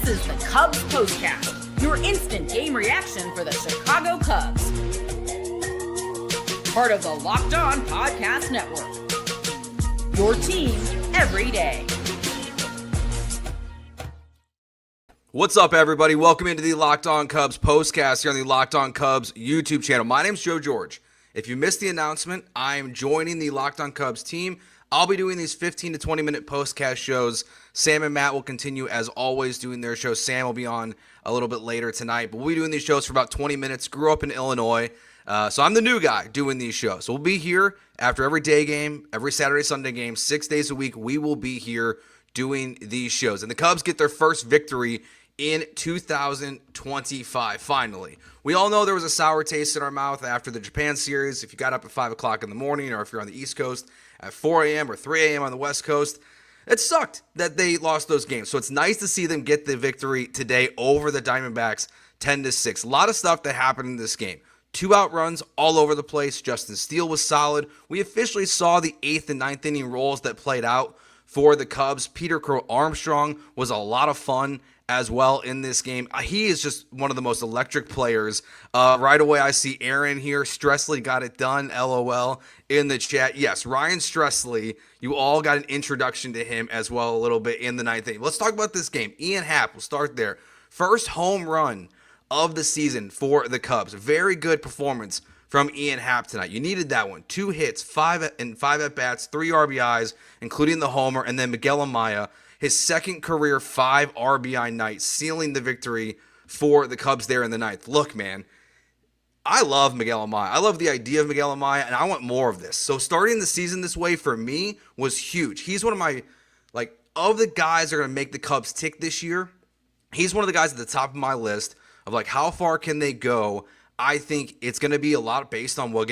This is the Cubs Postcast, your instant game reaction for the Chicago Cubs. Part of the Locked On Podcast Network. Your team every day. What's up, everybody? Welcome into the Locked On Cubs Postcast here on the Locked On Cubs YouTube channel. My name's Joe George. If you missed the announcement, I am joining the Locked On Cubs team. I'll be doing these 15 to 20 minute postcast shows. Sam and Matt will continue as always doing their shows. Sam will be on a little bit later tonight, but we'll be doing these shows for about 20 minutes. Grew up in Illinois, so I'm the new guy doing these shows. So we'll be here after every day game, every Saturday, Sunday game, 6 days a week. We will be here doing these shows. And the Cubs get their first victory in 2025, finally. We all know there was a sour taste in our mouth after the Japan series. If you got up at 5 o'clock in the morning, or if you're on the East Coast at 4 a.m. or 3 a.m. on the West Coast, it sucked that they lost those games. So it's nice to see them get the victory today over the Diamondbacks 10-6. A lot of stuff that happened in this game. 2-out runs all over the place. Justin Steele was solid. We officially saw the 8th and 9th inning roles that played out for the Cubs. Peter Crow-Armstrong was a lot of fun as well in this game. He is just one of the most electric players. Right away, I see Aaron here. Stressley got it done, LOL, in the chat. Yes, Ryan Stressley, you all got an introduction to him as well a little bit in the 9th inning. Let's talk about this game. Ian Happ, we'll start there. First home run of the season for the Cubs. Very good performance from Ian Happ tonight. You needed that one. 2 hits, 5 at-bats, 3 RBIs, including the homer, and then Miguel Amaya, his second career 5 RBI night, sealing the victory for the Cubs there in the 9th. Look, man, I love Miguel Amaya. I love the idea of Miguel Amaya, and I want more of this. So starting the season this way for me was huge. He's one of my, of the guys that are going to make the Cubs tick this year, he's one of the guys at the top of my list of, how far can they go? I think it's going to be a lot based on what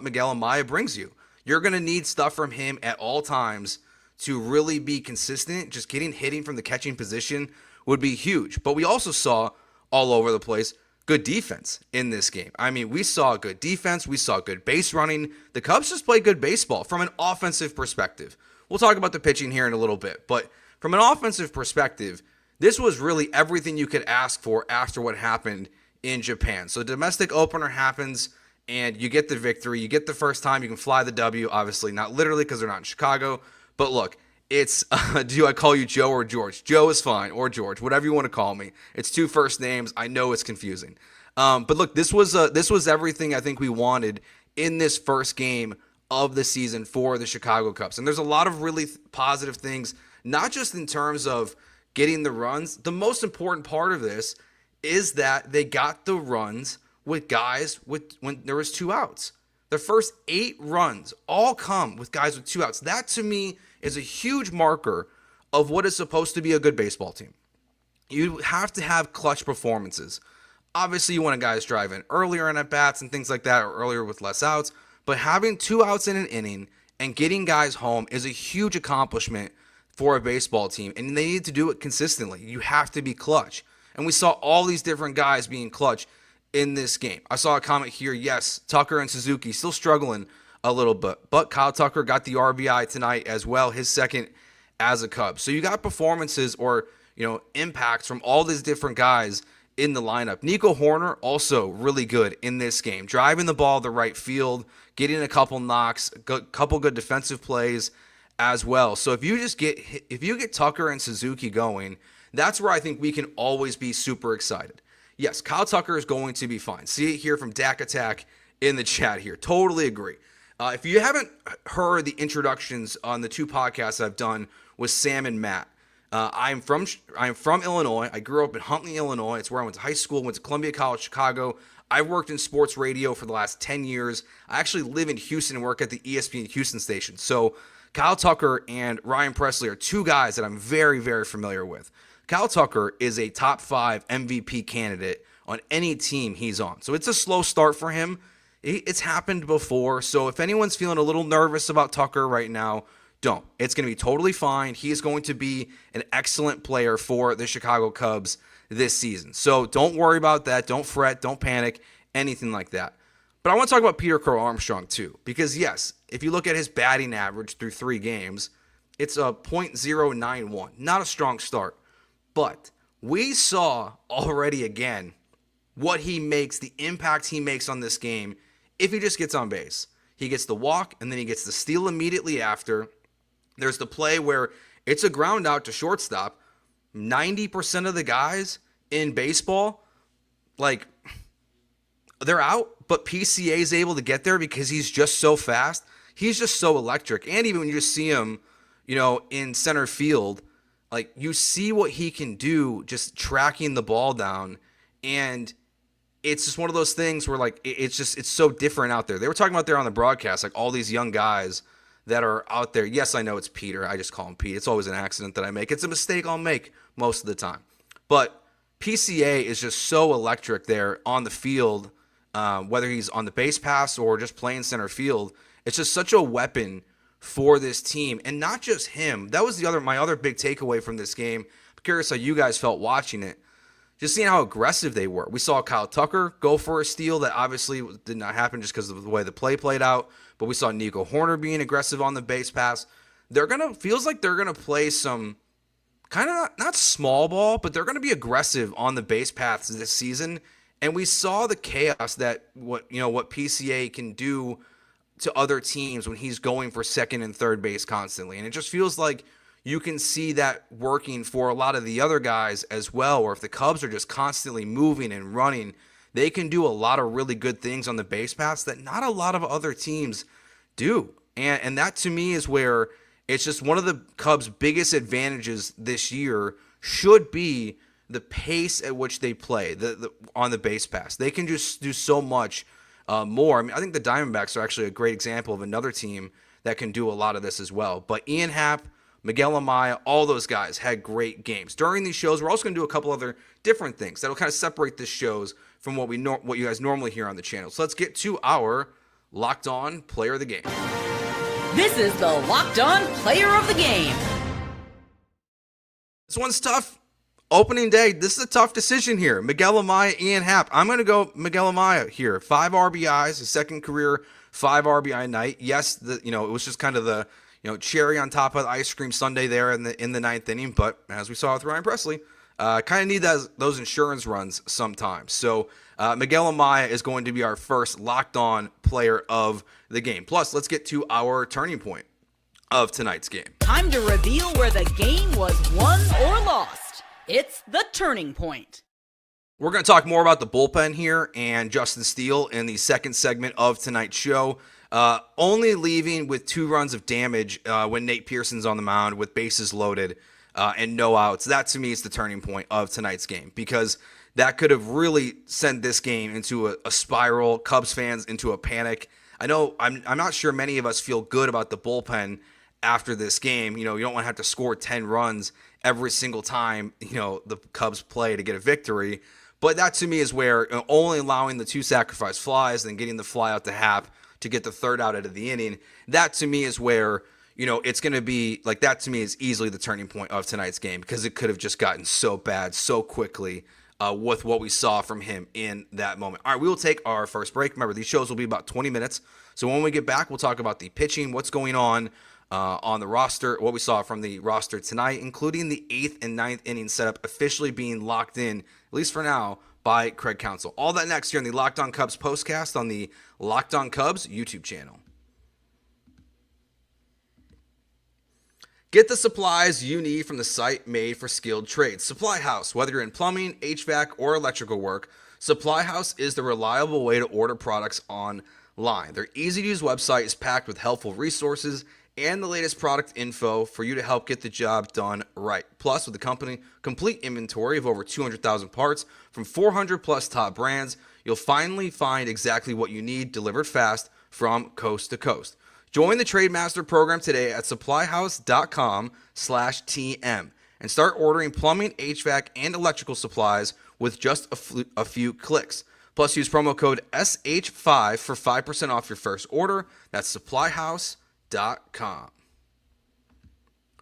Miguel Amaya brings you. You're going to need stuff from him at all times to really be consistent. Just hitting from the catching position would be huge. But we also saw all over the place good defense in this game. I mean, we saw good defense. We saw good base running. The Cubs just played good baseball from an offensive perspective. We'll talk about the pitching here in a little bit. But from an offensive perspective, this was really everything you could ask for after what happened in Japan. So domestic opener happens, and you get the victory. You get the first time. You can fly the W, obviously. Not literally because they're not in Chicago. But look, it's, do I call you Joe or George? Joe is fine, or George, whatever you want to call me. It's 2 first names. I know it's confusing. But look, this was everything I think we wanted in this first game of the season for the Chicago Cubs. And there's a lot of really positive things, not just in terms of getting the runs. The most important part of this is that they got the runs with guys when there was 2 outs. The first 8 runs all come with guys with 2 outs. That, to me, is a huge marker of what is supposed to be a good baseball team. You have to have clutch performances. Obviously, you want guys drive in earlier in at-bats and things like that, or earlier with less outs. But having 2 outs in an inning and getting guys home is a huge accomplishment for a baseball team, and they need to do it consistently. You have to be clutch. And we saw all these different guys being clutch in this game. I saw a comment here, yes, Tucker and Suzuki still struggling a little bit, but Kyle Tucker got the RBI tonight as well, his second as a Cub. So you got performances or, impacts from all these different guys in the lineup. Nico Hoerner also really good in this game, driving the ball to right field, getting a couple knocks, a couple good defensive plays as well. So if you get Tucker and Suzuki going, that's where I think we can always be super excited. Yes, Kyle Tucker is going to be fine. See it here from Dak Attack in the chat here. Totally agree. If you haven't heard the introductions on the 2 podcasts I've done with Sam and Matt, I'm from Illinois. I grew up in Huntley, Illinois. It's where I went to high school, went to Columbia College, Chicago. I've worked in sports radio for the last 10 years. I actually live in Houston and work at the ESPN Houston station. So Kyle Tucker and Ryan Presley are 2 guys that I'm very, very familiar with. Kyle Tucker is a top 5 MVP candidate on any team he's on. So it's a slow start for him. It's happened before. So if anyone's feeling a little nervous about Tucker right now, don't. It's going to be totally fine. He is going to be an excellent player for the Chicago Cubs this season. So don't worry about that. Don't fret. Don't panic. Anything like that. But I want to talk about Peter Crow-Armstrong too. Because yes, if you look at his batting average through 3 games, it's a .091. Not a strong start. But we saw already again what he makes, the impact he makes on this game if he just gets on base. He gets the walk, and then he gets the steal immediately after. There's the play where it's a ground out to shortstop. 90% of the guys in baseball, like, they're out, but PCA is able to get there because he's just so fast. He's just so electric. And even when you just see him, in center field, like, you see what he can do just tracking the ball down. And it's just one of those things where, like, it's so different out there. They were talking about there on the broadcast, like, all these young guys that are out there. Yes, I know it's Peter. I just call him Pete. It's always an accident that I make. It's a mistake I'll make most of the time. But PCA is just so electric there on the field, whether he's on the base pass or just playing center field. It's just such a weapon for this team. And not just him. That was my other big takeaway from this game. I'm curious how you guys felt watching it. Just seeing how aggressive they were. We saw Kyle Tucker go for a steal that obviously did not happen just because of the way the play played out. But we saw Nico Hoerner being aggressive on the base pass. Feels like they're gonna play some kind of not small ball, but they're gonna be aggressive on the base paths this season. And we saw the chaos that what PCA can do to other teams when he's going for second and third base constantly. And it just feels like you can see that working for a lot of the other guys as well, or if the Cubs are just constantly moving and running, they can do a lot of really good things on the base paths that not a lot of other teams do. And that to me is where it's just one of the Cubs' biggest advantages this year should be the pace at which they play on the base paths. They can just do so much more. I mean, I think the Diamondbacks are actually a great example of another team that can do a lot of this as well. But Ian Happ, Miguel Amaya, all those guys had great games. During these shows, we're also going to do a couple other different things that'll kind of separate this shows from what you guys normally hear on the channel. So let's get to our Locked On Player of the Game. This is the Locked On Player of the Game. This one's tough. Opening day, this is a tough decision here. Miguel Amaya, Ian Happ. I'm going to go Miguel Amaya here. 5 RBIs, his second career 5 RBI night. Yes, it was just kind of the cherry on top of the ice cream sundae there in the ninth inning. But as we saw with Ryan Presley, kind of need those insurance runs sometimes. So Miguel Amaya is going to be our first Locked On Player of the Game. Plus, let's get to our turning point of tonight's game. Time to reveal where the game was won or lost. It's the turning point. We're going to talk more about the bullpen here and Justin Steele in the second segment of tonight's show. Only leaving with 2 runs of damage when Nate Pearson's on the mound with bases loaded and no outs. That, to me, is the turning point of tonight's game because that could have really sent this game into a spiral, Cubs fans into a panic. I know I'm not sure many of us feel good about the bullpen after this game. You don't want to have to score 10 runs every single time, the Cubs play to get a victory. But that, to me, is where only allowing the 2 sacrifice flies and then getting the fly out to Happ to get the third out of the inning, that, to me, is where, it's going to be, like, that, to me, is easily the turning point of tonight's game because it could have just gotten so bad so quickly with what we saw from him in that moment. All right, we will take our first break. Remember, these shows will be about 20 minutes. So when we get back, we'll talk about the pitching, what's going on the roster, what we saw from the roster tonight, including the 8th and 9th inning setup officially being locked in, at least for now, by Craig Counsell. All that next here in the Locked On Cubs postcast on the Locked On Cubs YouTube channel. Get the supplies you need from the site made for skilled trades. Supply House. Whether you're in plumbing, HVAC, or electrical work, Supply House is the reliable way to order products online. Their easy-to-use website is packed with helpful resources and the latest product info for you to help get the job done right. Plus, with the complete inventory of over 200,000 parts from 400 plus top brands, you'll finally find exactly what you need delivered fast from coast to coast. Join the Trade Master program today at supplyhouse.com/TM and start ordering plumbing, HVAC, and electrical supplies with just a few clicks. Plus, use promo code SH5 for 5% off your first order. That's supplyhouse.com.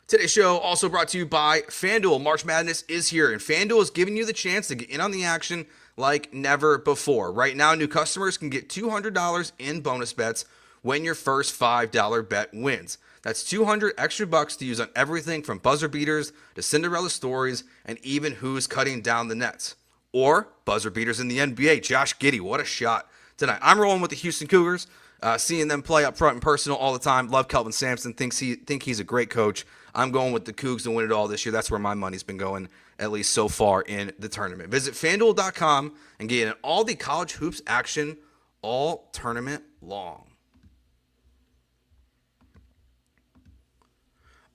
Today's show also brought to you by FanDuel. March Madness is here, and FanDuel is giving you the chance to get in on the action like never before. Right now, new customers can get $200 in bonus bets when your first $5 bet wins. That's 200 extra bucks to use on everything from buzzer beaters to Cinderella stories and even who's cutting down the nets. Or buzzer beaters in the NBA. Josh Giddey, what a shot tonight. I'm rolling with the Houston Cougars. Seeing them play up front and personal all the time. Love Kelvin Sampson. Think he's a great coach. I'm going with the Cougs to win it all this year. That's where my money's been going, at least so far in the tournament. Visit FanDuel.com and get in all the college hoops action all tournament long.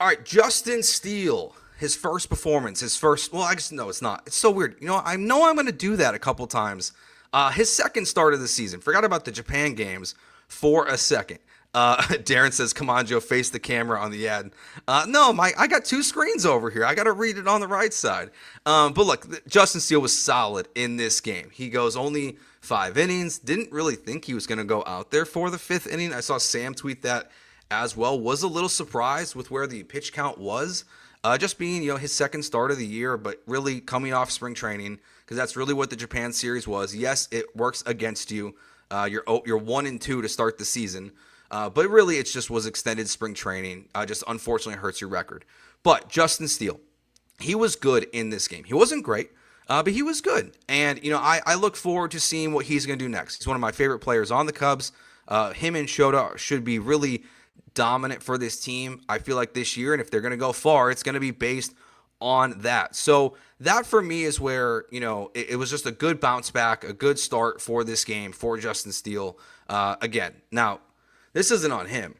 All right, Justin Steele, his first performance, well, I guess, no, it's not. It's so weird. I know I'm going to do that a couple times. His second start of the season. Forgot about the Japan games for a second. Darren says, come on, Joe, face the camera on the ad. No, I got two screens over here. I got to read it on the right side. But look, Justin Steele was solid in this game. He goes only 5 innings. Didn't really think he was going to go out there for the 5th inning. I saw Sam tweet that as well. Was a little surprised with where the pitch count was. Just being, his second start of the year, but really coming off spring training, because that's really what the Japan series was. Yes, it works against you. You're 1-2 to start the season. But really, it just was extended spring training. Just unfortunately hurts your record. But Justin Steele, he was good in this game. He wasn't great, but he was good. And, I look forward to seeing what he's going to do next. He's one of my favorite players on the Cubs. Him and Shota should be really dominant for this team, I feel like, this year. And if they're going to go far, it's going to be based on that. So that for me is where, it was just a good bounce back, a good start for this game for Justin Steele. Again, now, this isn't on him.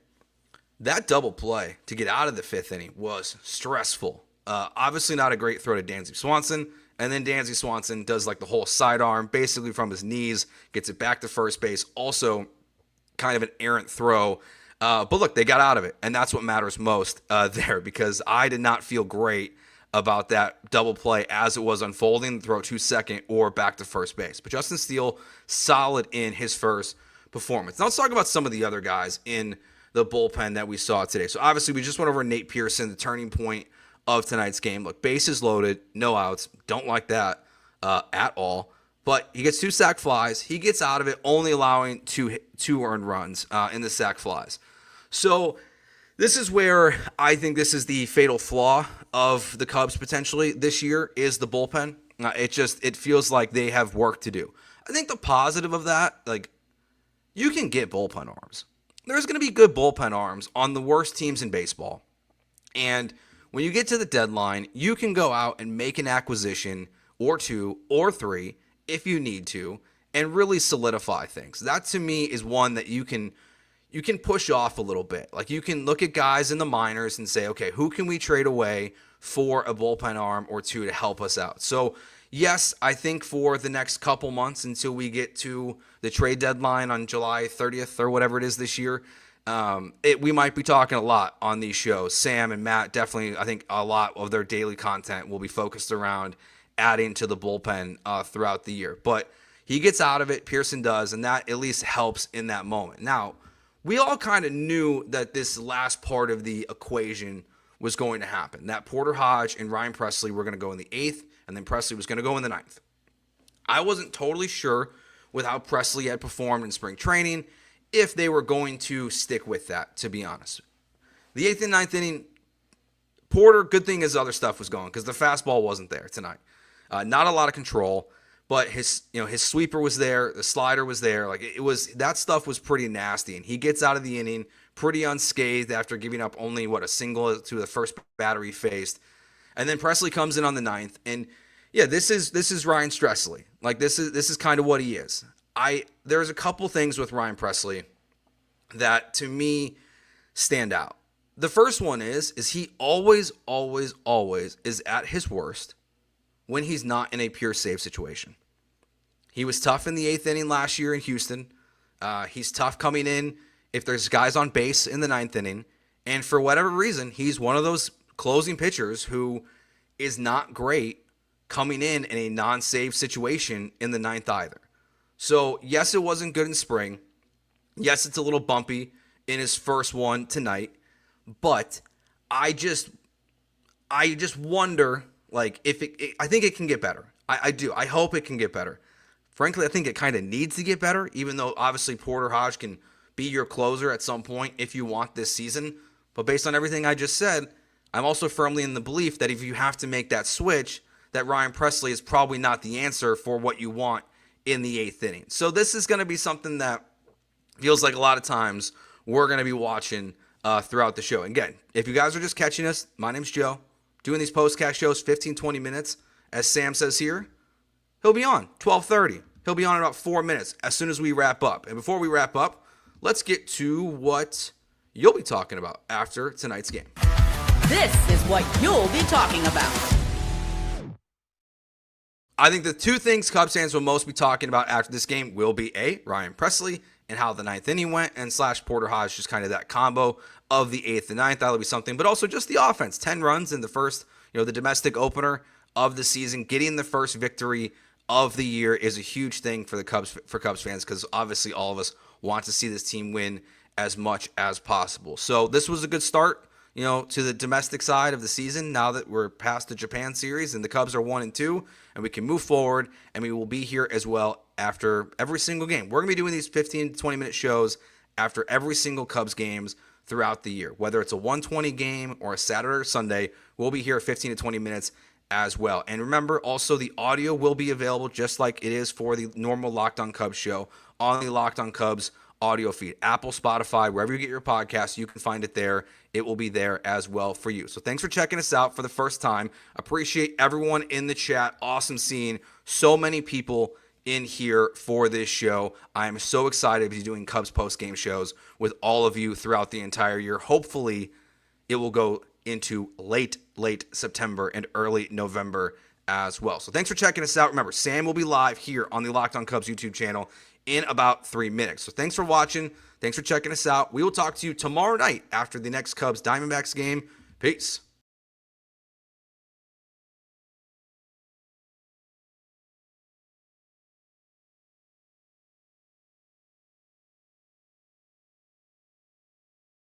That double play to get out of the 5th inning was stressful. Obviously not a great throw to Dansby Swanson. And then Dansby Swanson does like the whole sidearm, basically from his knees, gets it back to first base. Also kind of an errant throw. But look, they got out of it. And that's what matters most there, because I did not feel great about that double play as it was unfolding, throw to second or back to first base. But Justin Steele, solid in his first performance. Now let's talk about some of the other guys in the bullpen that we saw today. So obviously we just went over Nate Pearson, the turning point of tonight's game. Look, bases loaded, no outs. Don't like that at all. But he gets 2 sac flies. He gets out of it, only allowing two earned runs in the sac flies. So this is where I think this is the fatal flaw of the Cubs potentially this year is the bullpen. It feels like they have work to do. I think the positive of that, like, you can get bullpen arms. There's going to be good bullpen arms on the worst teams in baseball. And when you get to the deadline, you can go out and make an acquisition or 2 or 3 if you need to and really solidify things. That to me is one that you can push off a little bit. Like, you can look at guys in the minors and say, okay, who can we trade away for a bullpen arm or 2 to help us out? So yes, I think for the next couple months until we get to the trade deadline on July 30th or whatever it is this year, we might be talking a lot on these shows. Sam and Matt, definitely, I think a lot of their daily content will be focused around adding to the bullpen throughout the year. But he gets out of it, Pearson does, and that at least helps in that moment. Now, we all kind of knew that this last part of the equation was going to happen, that Porter Hodge and Ryan Pressly were going to go in the 8th, and then Pressly was going to go in the 9th. I wasn't totally sure with how Pressly had performed in spring training if they were going to stick with that, to be honest. The 8th and 9th inning, Porter, good thing his other stuff was going because the fastball wasn't there tonight. Not a lot of control, but his sweeper was there, the slider was there. Like, that stuff was pretty nasty, and he gets out of the inning pretty unscathed after giving up only a single to the first batter he faced. And then Pressly comes in on the 9th, and yeah, this is Ryan Pressly. Like, this is kind of what he is. There's a couple things with Ryan Pressly that to me stand out. The first one is he always is at his worst when he's not in a pure save situation. He was tough in the 8th inning last year in Houston. He's tough coming in if there's guys on base in the 9th inning. And for whatever reason, he's one of those closing pitchers who is not great coming in a non-save situation in the 9th either. So, yes, it wasn't good in spring. Yes, it's a little bumpy in his first one tonight. But I just wonder, like, if I think it can get better. I do. I hope it can get better. Frankly, I think it kind of needs to get better, even though obviously Porter Hodge can be your closer at some point if you want this season. But based on everything I just said, I'm also firmly in the belief that if you have to make that switch, that Ryan Pressly is probably not the answer for what you want in the 8th inning. So this is going to be something that feels like a lot of times we're going to be watching throughout the show. And again, if you guys are just catching us, my name's Joe. Doing these postcast shows 15, 20 minutes. As Sam says here, he'll be on 12:30. He'll be on in about 4 minutes as soon as we wrap up. And before we wrap up, let's get to what you'll be talking about after tonight's game. This is what you'll be talking about. I think the two things Cubs fans will most be talking about after this game will be A, Ryan Pressly and how the 9th inning went, and / Porter Hodge, just kind of that combo of the 8th and 9th. That'll be something, but also just the offense. 10 runs in the first, the domestic opener of the season. Getting the first victory of the year is a huge thing for Cubs fans, because obviously all of us want to see this team win as much as possible. So this was a good start, to the domestic side of the season. Now that we're past the Japan series and the Cubs are 1-2, and we can move forward, and we will be here as well after every single game. We're going to be doing these 15 to 20 minute shows after every single Cubs games throughout the year. Whether it's a 1:20 game or a Saturday or Sunday, we'll be here 15 to 20 minutes as well. And remember, also the audio will be available just like it is for the normal Locked On Cubs show on the Locked On Cubs audio feed. Apple, Spotify, wherever you get your podcasts, you can find it there. It will be there as well for you. So thanks for checking us out for the first time. Appreciate everyone in the chat. Awesome seeing so many people in here for this show. I am so excited to be doing Cubs post-game shows with all of you throughout the entire year. Hopefully, it will go into late September and early November as well. So thanks for checking us out. Remember, Sam will be live here on the Locked On Cubs YouTube channel in about 3 minutes. So thanks for watching. Thanks for checking us out. We will talk to you tomorrow night after the next Cubs Diamondbacks game. Peace.